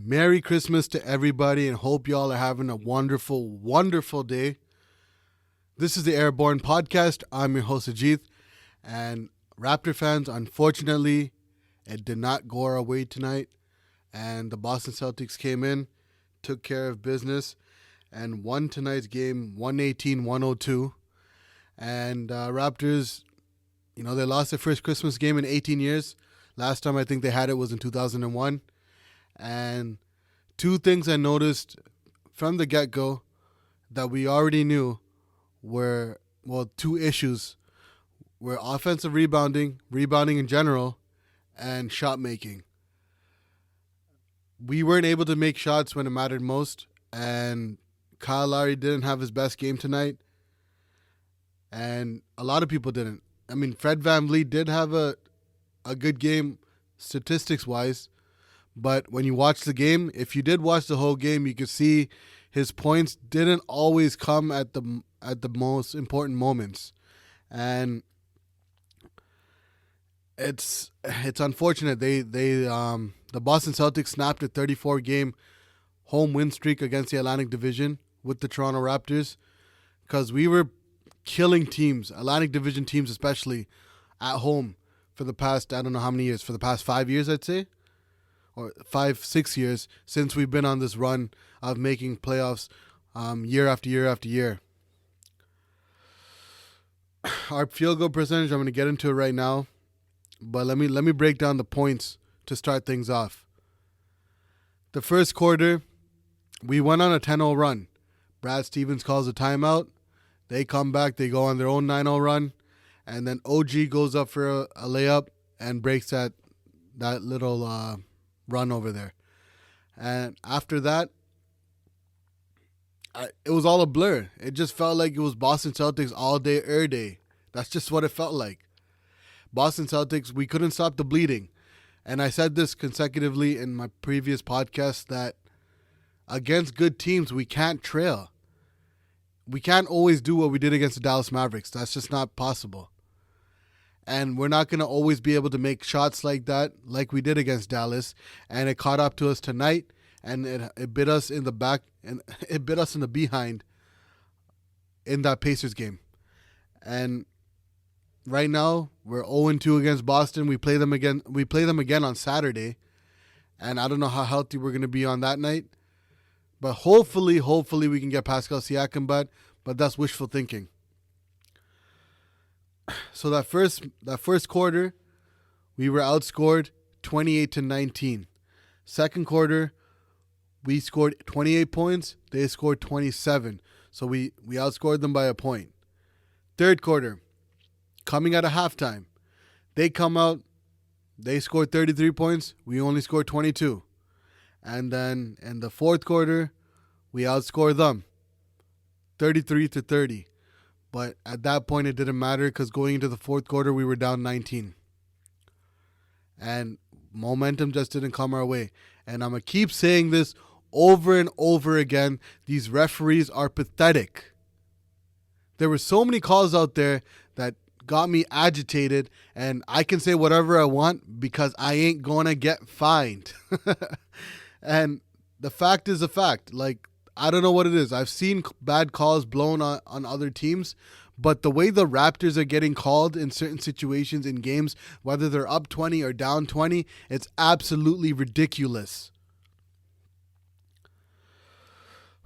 Merry Christmas to everybody, and hope y'all are having a wonderful, wonderful day. This is the Airborne Podcast. I'm your host, Ajith, and Raptor fans, unfortunately, it did not go our way tonight, and the Boston Celtics came in, took care of business, and won tonight's game 118-102. And Raptors, they lost their first Christmas game in 18 years. Last time I think they had it was in 2001. And two things I noticed from the get-go that we already knew were, two issues were offensive rebounding in general, and shot making. We weren't able to make shots when it mattered most, and Kyle Lowry didn't have his best game tonight, and a lot of people didn't. I mean, Fred VanVleet did have a good game statistics-wise, but when you watch the game, if you did watch the whole game, you could see his points didn't always come at the most important moments. And it's unfortunate. The Boston Celtics snapped a 34-game home win streak against the Atlantic Division with the Toronto Raptors, because we were killing teams, Atlantic Division teams especially, at home for the past, I don't know how many years, for the past 5 years, I'd say. Or 5-6 years since we've been on this run of making playoffs year after year after year. Our field goal percentage, I'm going to get into it right now, but let me break down the points to start things off. The first quarter, we went on a 10-0 run. Brad Stevens calls a timeout. They come back, they go on their own 9-0 run, and then OG goes up for a layup and breaks that little run over there. And after that, it was all a blur. It just felt like it was Boston Celtics all day, every day. That's just what it felt like. Boston Celtics, we couldn't stop the bleeding. And I said this consecutively in my previous podcast that against good teams, we can't trail. We can't always do what we did against the Dallas Mavericks. That's just not possible. And we're not going to always be able to make shots like that, like we did against Dallas. And it caught up to us tonight, and it bit us in the back, and it bit us in the behind in that Pacers game. And right now, we're 0-2 against Boston. We play them again on Saturday. And I don't know how healthy we're going to be on that night. But hopefully we can get Pascal Siakam back. But that's wishful thinking. So that first quarter, we were outscored 28-19. Second quarter, we scored 28 points. They scored 27. So we outscored them by a point. Third quarter, coming out of halftime, they come out, they scored 33 points. We only scored 22. And then in the fourth quarter, we outscored them 33-30. But at that point, it didn't matter because going into the fourth quarter, we were down 19. And momentum just didn't come our way. And I'm going to keep saying this over and over again. These referees are pathetic. There were so many calls out there that got me agitated. And I can say whatever I want because I ain't going to get fined. And the fact is a fact. Like, I don't know what it is. I've seen bad calls blown on other teams, but the way the Raptors are getting called in certain situations in games, whether they're up 20 or down 20, it's absolutely ridiculous.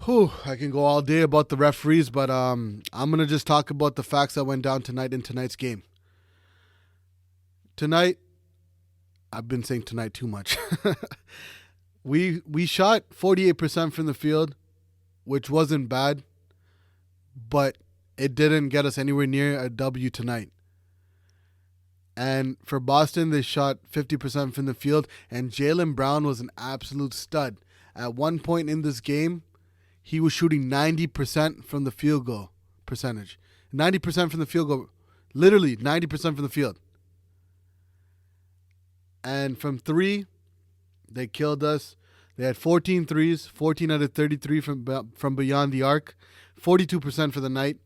I can go all day about the referees, but I'm going to just talk about the facts that went down tonight in tonight's game. Tonight, I've been saying tonight too much. We shot 48% from the field, which wasn't bad, but it didn't get us anywhere near a W tonight. And for Boston, they shot 50% from the field, and Jaylen Brown was an absolute stud. At one point in this game, he was shooting 90% from the field goal percentage. 90% from the field goal. Literally 90% from the field. And from three, they killed us. They had 14 threes, 14 out of 33 from beyond the arc, 42% for the night.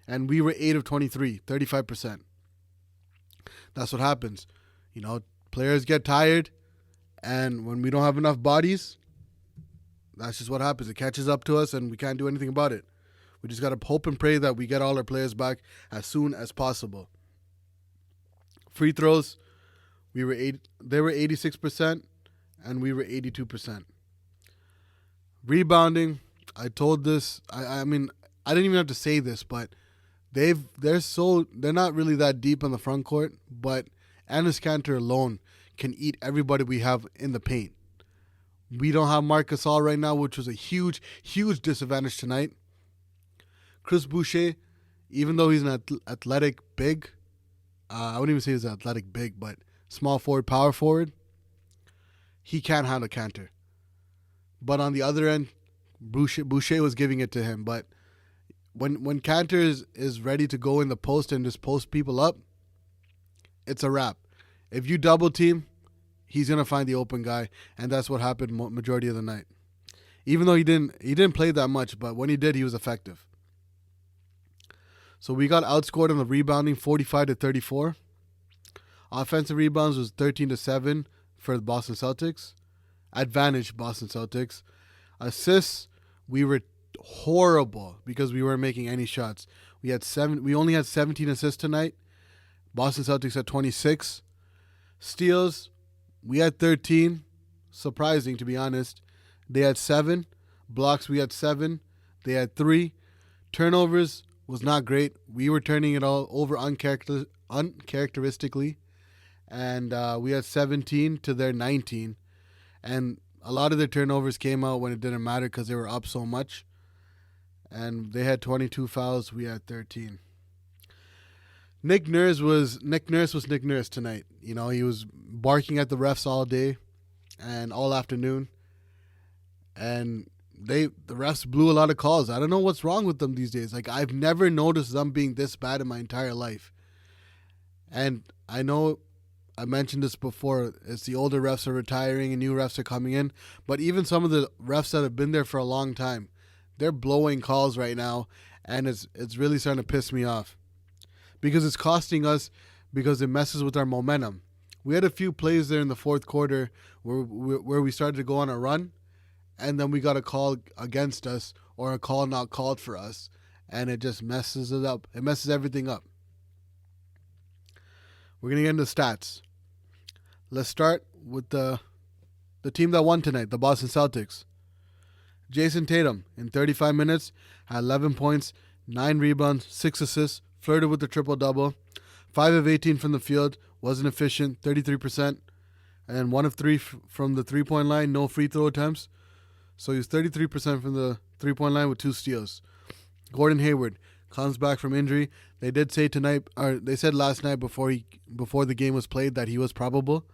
and we were 8 of 23, 35%. That's what happens. Players get tired, and when we don't have enough bodies, that's just what happens. It catches up to us, and we can't do anything about it. We just got to hope and pray that we get all our players back as soon as possible. Free throws, they were 86%, and we were 82%. Rebounding, I told this. I mean, I didn't even have to say this, but they're not really that deep on the front court, but Enes Kanter alone can eat everybody we have in the paint. We don't have Marc Gasol right now, which was a huge, huge disadvantage tonight. Chris Boucher, even though he's an athletic big, I wouldn't even say he's an athletic big, but small forward, power forward, he can't handle Kanter. But on the other end, Boucher was giving it to him. But when Kanter is ready to go in the post and just post people up, it's a wrap. If you double team, he's going to find the open guy, and that's what happened majority of the night. Even though he didn't play that much, but when he did, he was effective. So we got outscored on the rebounding 45-34. Offensive rebounds was 13-7 for the Boston Celtics. Advantage Boston Celtics. Assists, we were horrible because we weren't making any shots. We only had 17 assists tonight. Boston Celtics had 26. Steals, we had 13. Surprising, to be honest. They had 7. Blocks, we had 7. They had 3. Turnovers was not great. We were turning it all over uncharacteristically. And we had 17 to their 19. And a lot of their turnovers came out when it didn't matter because they were up so much. And they had 22 fouls. We had 13. Nick Nurse was Nick Nurse tonight. He was barking at the refs all day and all afternoon. And the refs blew a lot of calls. I don't know what's wrong with them these days. Like, I've never noticed them being this bad in my entire life. And I know I mentioned this before. It's the older refs are retiring and new refs are coming in. But even some of the refs that have been there for a long time, they're blowing calls right now, and it's really starting to piss me off. Because it's costing us, because it messes with our momentum. We had a few plays there in the fourth quarter where we started to go on a run, and then we got a call against us or a call not called for us, and it just messes it up. It messes everything up. We're going to get into stats. Let's start with the team that won tonight, the Boston Celtics. Jason Tatum, in 35 minutes, had 11 points, 9 rebounds, 6 assists, flirted with the triple-double, 5 of 18 from the field, wasn't efficient, 33%, and 1 of 3 from the three-point line, no free throw attempts. So he was 33% from the three-point line with 2 steals. Gordon Hayward comes back from injury. They did say they said last night before the game was played that he was probable.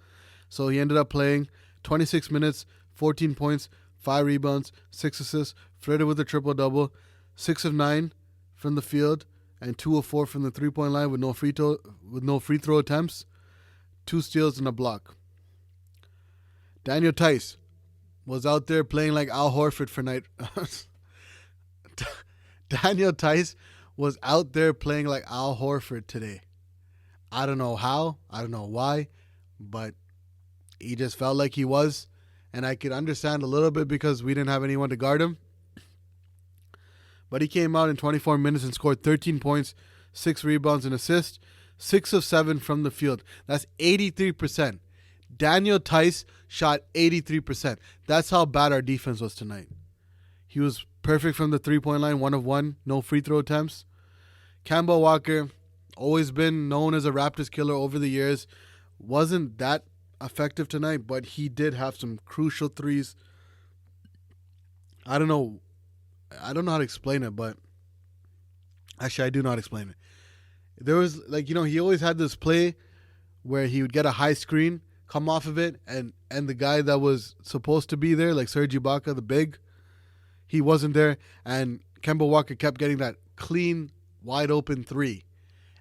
So he ended up playing 26 minutes, 14 points, 5 rebounds, 6 assists, flirted with the triple-double, 6 of 9 from the field, and 2 of 4 from the three-point line with no free throw attempts, 2 steals and a block. Daniel Tice was out there playing like Al Horford for night. Daniel Tice was out there playing like Al Horford today. I don't know how, I don't know why, but he just felt like he was, and I could understand a little bit because we didn't have anyone to guard him. But he came out in 24 minutes and scored 13 points, 6 rebounds and assists, 6 of 7 from the field. That's 83%. Daniel Tice shot 83%. That's how bad our defense was tonight. He was perfect from the three-point line, 1 of 1, no free throw attempts. Kemba Walker, always been known as a Raptors killer over the years, wasn't that effective tonight, but he did have some crucial threes. I don't know how to explain it, but actually I do know how to explain it. There was, he always had this play where he would get a high screen, come off of it, and the guy that was supposed to be there, like Serge Ibaka, the big, he wasn't there, and Kemba Walker kept getting that clean, wide open 3,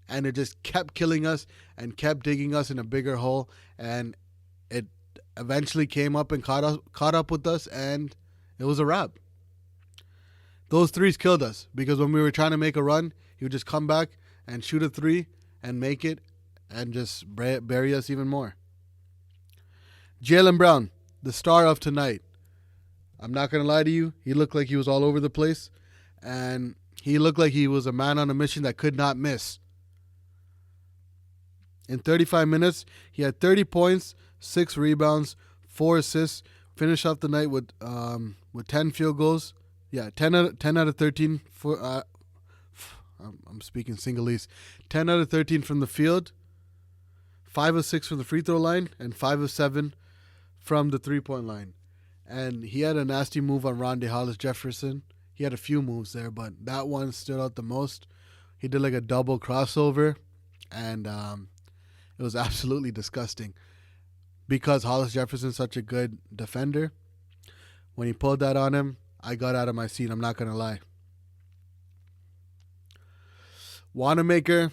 and it just kept killing us and kept digging us in a bigger hole, and it eventually came up and caught up with us, and it was a wrap. Those threes killed us because when we were trying to make a run, he would just come back and shoot a three and make it and just bury us even more. Jaylen Brown, the star of tonight. I'm not going to lie to you. He looked like he was all over the place. And he looked like he was a man on a mission that could not miss. In 35 minutes, he had 30 points, 6 rebounds, 4 assists. Finished off the night with 10 field goals. Yeah, 10 out of 13 for I'm speaking Sinhalese. 10 out of 13 from the field, 5 of 6 from the free throw line, and 5 of 7 from the 3-point line. And he had a nasty move on Rondae Hollis-Jefferson. He had a few moves there, but that one stood out the most. He did like a double crossover, and it was absolutely disgusting. Because Hollis-Jefferson's such a good defender, when he pulled that on him, I got out of my seat. I'm not going to lie. Wanamaker,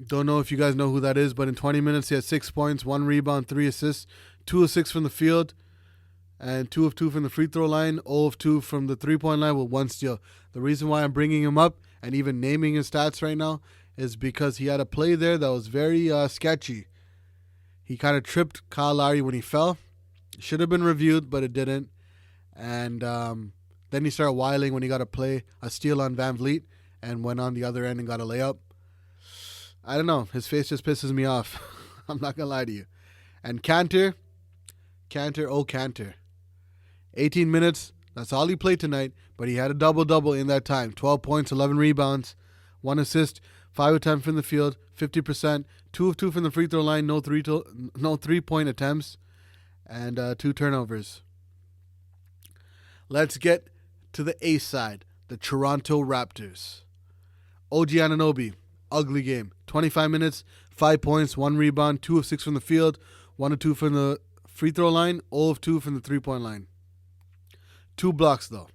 don't know if you guys know who that is, but in 20 minutes he had 6 points, 1 rebound, 3 assists, 2 of 6 from the field, and 2 of 2 from the free throw line, 0 of 2 from the 3-point line with 1 steal. The reason why I'm bringing him up and even naming his stats right now is because he had a play there that was very sketchy. He kind of tripped Kyle Lowry when he fell. It should have been reviewed, but it didn't. And then he started whiling when he got a steal on Van Vliet and went on the other end and got a layup. I don't know. His face just pisses me off. I'm not going to lie to you. And Cantor. 18 minutes. That's all he played tonight, but he had a double-double in that time. 12 points, 11 rebounds, 1 assist, 5 of 10 from the field, 50%, 2 of 2 from the free throw line, no 3-point attempts, and 2 turnovers. Let's get to the A side, the Toronto Raptors. OG Anunoby, ugly game. 25 minutes, 5 points, 1 rebound, 2 of 6 from the field, 1 of 2 from the free throw line, 0 of 2 from the 3-point line. 2 blocks, though.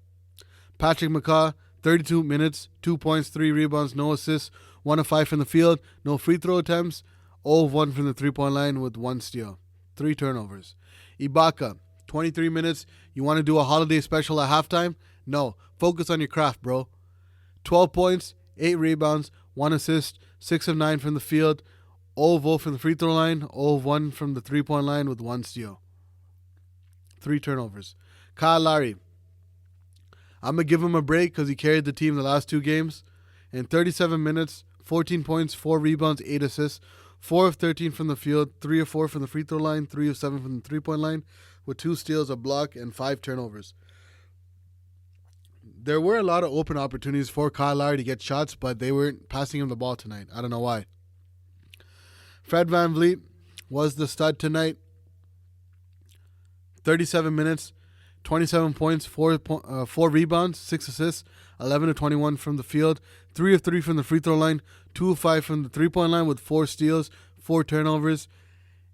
Patrick McCaw, 32 minutes, 2 points, 3 rebounds, no assists, 1 of 5 from the field, no free throw attempts, 0 of 1 from the 3-point line with 1 steal. 3 turnovers. Ibaka, 23 minutes. You want to do a holiday special at halftime? No. Focus on your craft, bro. 12 points, 8 rebounds, 1 assist, 6 of 9 from the field, 0 of 0 from the free throw line, 0 of 1 from the 3-point line with 1 steal. 3 turnovers. Kyle Lowry. I'm going to give him a break because he carried the team the last 2 games. In 37 minutes, 14 points, 4 rebounds, 8 assists, 4 of 13 from the field, 3 of 4 from the free throw line, 3 of 7 from the 3-point line, with 2 steals, a block, and 5 turnovers. There were a lot of open opportunities for Kyle Lowry to get shots, but they weren't passing him the ball tonight. I don't know why. Fred VanVleet was the stud tonight. 37 minutes, 27 points, 4 rebounds, 6 assists, 11 of 21 from the field, 3 of 3 from the free throw line, 2 of 5 from the 3-point line with 4 steals, 4 turnovers.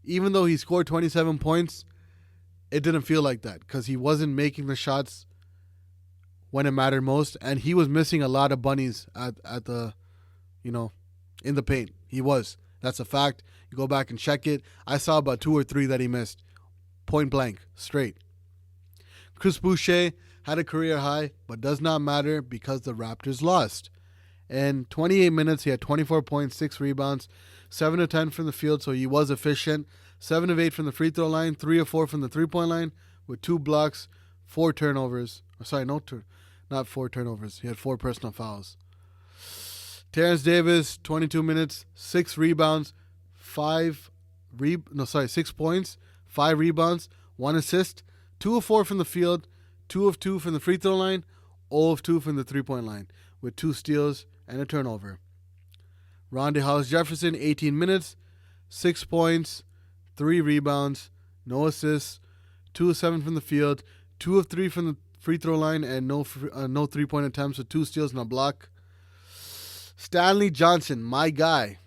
Even though he scored 27 points, it didn't feel like that because he wasn't making the shots when it mattered most, and he was missing a lot of bunnies at the, in the paint. He was. That's a fact. You go back and check it. I saw about 2 or 3 that he missed. Point blank, straight. Chris Boucher had a career high, but does not matter because the Raptors lost. In 28 minutes, he had 24 points, 6 rebounds, 7 of 10 from the field, so he was efficient. 7 of 8 from the free throw line, 3 of 4 from the 3-point line, with 2 blocks, 4 turnovers. Not 4 turnovers. He had 4 personal fouls. Terrence Davis, 22 minutes, 6 rebounds, 6 points, 5 rebounds, 1 assist, 2 of 4 from the field, 2 of 2 from the free throw line, 0 of 2 from the 3-point line, with 2 steals and a turnover. Rondae Hollis-Jefferson, 18 minutes, 6 points, 3 rebounds, no assists, 2 of 7 from the field, 2 of 3 from the free throw line, and no 3-point attempts with 2 steals and a block. Stanley Johnson, my guy.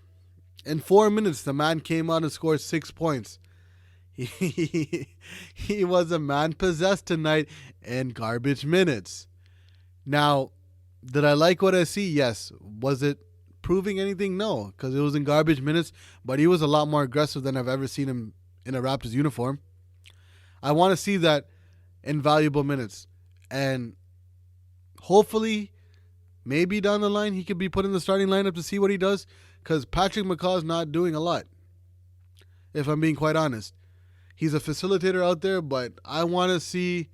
In 4 minutes, the man came out and scored 6 points. He was a man possessed tonight in garbage minutes. Now, did I like what I see? Yes. Was it proving anything? No, because it was in garbage minutes, but he was a lot more aggressive than I've ever seen him in a Raptors uniform. I want to see that in valuable minutes. And hopefully, maybe down the line he could be put in the starting lineup to see what he does, because Patrick McCaw's not doing a lot, if I'm being quite honest. He's a facilitator out there, but I want to see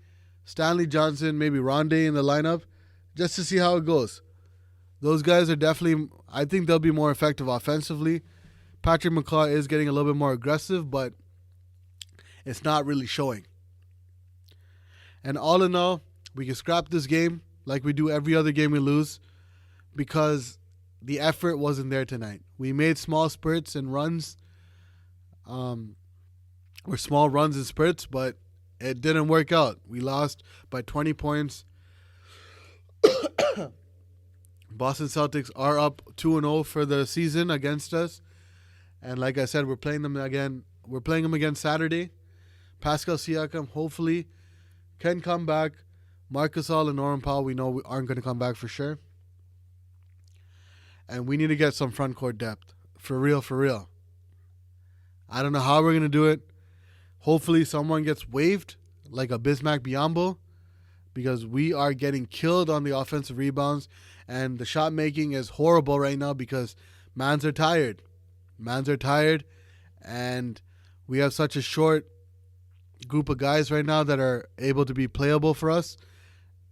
Stanley Johnson, maybe Rondé in the lineup, just to see how it goes. Those guys are definitely, I think they'll be more effective offensively. Patrick McCaw is getting a little bit more aggressive, but it's not really showing. And all in all, we can scrap this game like we do every other game we lose, because the effort wasn't there tonight. We made small spurts and runs, or small runs and spurts, but it didn't work out. We lost by 20 points. Boston Celtics are up 2-0 for the season against us. And like I said, we're playing them again. We're playing them again Saturday. Pascal Siakam hopefully can come back. Marc Gasol and Norman Powell, we know we aren't going to come back for sure. And we need to get some front court depth. For real, for real. I don't know how we're going to do it. Hopefully someone gets waived, like a Bismack Biyombo, because we are getting killed on the offensive rebounds. And the shot making is horrible right now because mans are tired. Mans are tired. And we have such a short group of guys right now that are able to be playable for us.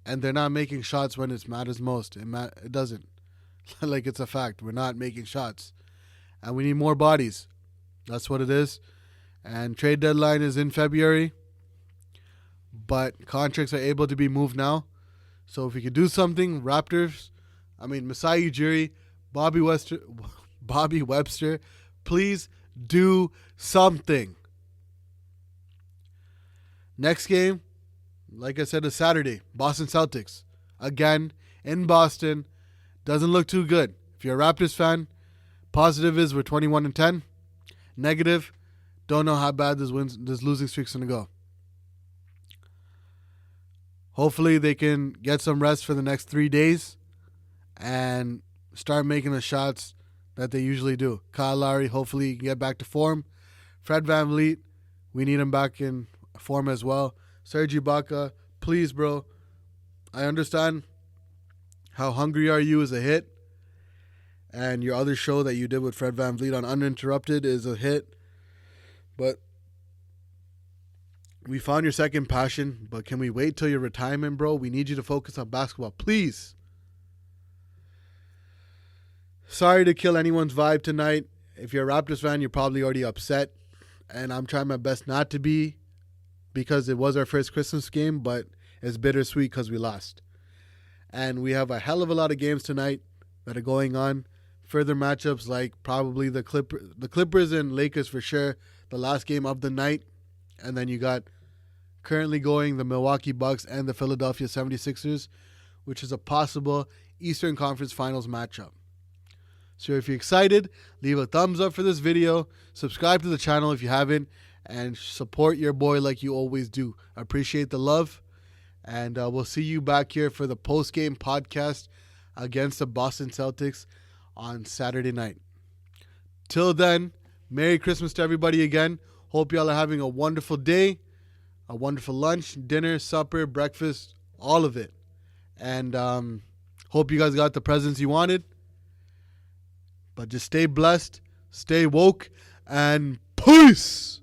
And they're not making shots when it matters most. It doesn't. Like, it's a fact. We're not making shots. And we need more bodies. That's what it is. And trade deadline is in February. But contracts are able to be moved now. So if we could do something, Masai Ujiri, Bobby Webster, please do something. Next game, like I said, is Saturday. Boston Celtics. Again, in Boston. Doesn't look too good. If you're a Raptors fan, positive is we're 21-10. Negative, don't know how bad this losing streak's going to go. Hopefully they can get some rest for the next 3 days and start making the shots that they usually do. Kyle Lowry, hopefully he can get back to form. Fred VanVleet, we need him back in form as well. Serge Ibaka, please, bro. I understand how hungry are you is a hit. And your other show that you did with Fred VanVleet on Uninterrupted is a hit. But we found your second passion. But can we wait till your retirement, bro? We need you to focus on basketball, please. Sorry to kill anyone's vibe tonight. If you're a Raptors fan, you're probably already upset. And I'm trying my best not to be, because it was our first Christmas game, but it's bittersweet because we lost. And we have a hell of a lot of games tonight that are going on. Further matchups like probably the Clippers and Lakers for sure, the last game of the night. And then you got currently going the Milwaukee Bucks and the Philadelphia 76ers, which is a possible Eastern Conference Finals matchup. So if you're excited, leave a thumbs up for this video, subscribe to the channel if you haven't, and support your boy like you always do. I appreciate the love, and we'll see you back here for the post-game podcast against the Boston Celtics on Saturday night. Till then, Merry Christmas to everybody again. Hope y'all are having a wonderful day, a wonderful lunch, dinner, supper, breakfast, all of it. And hope you guys got the presents you wanted. But just stay blessed, stay woke, and peace!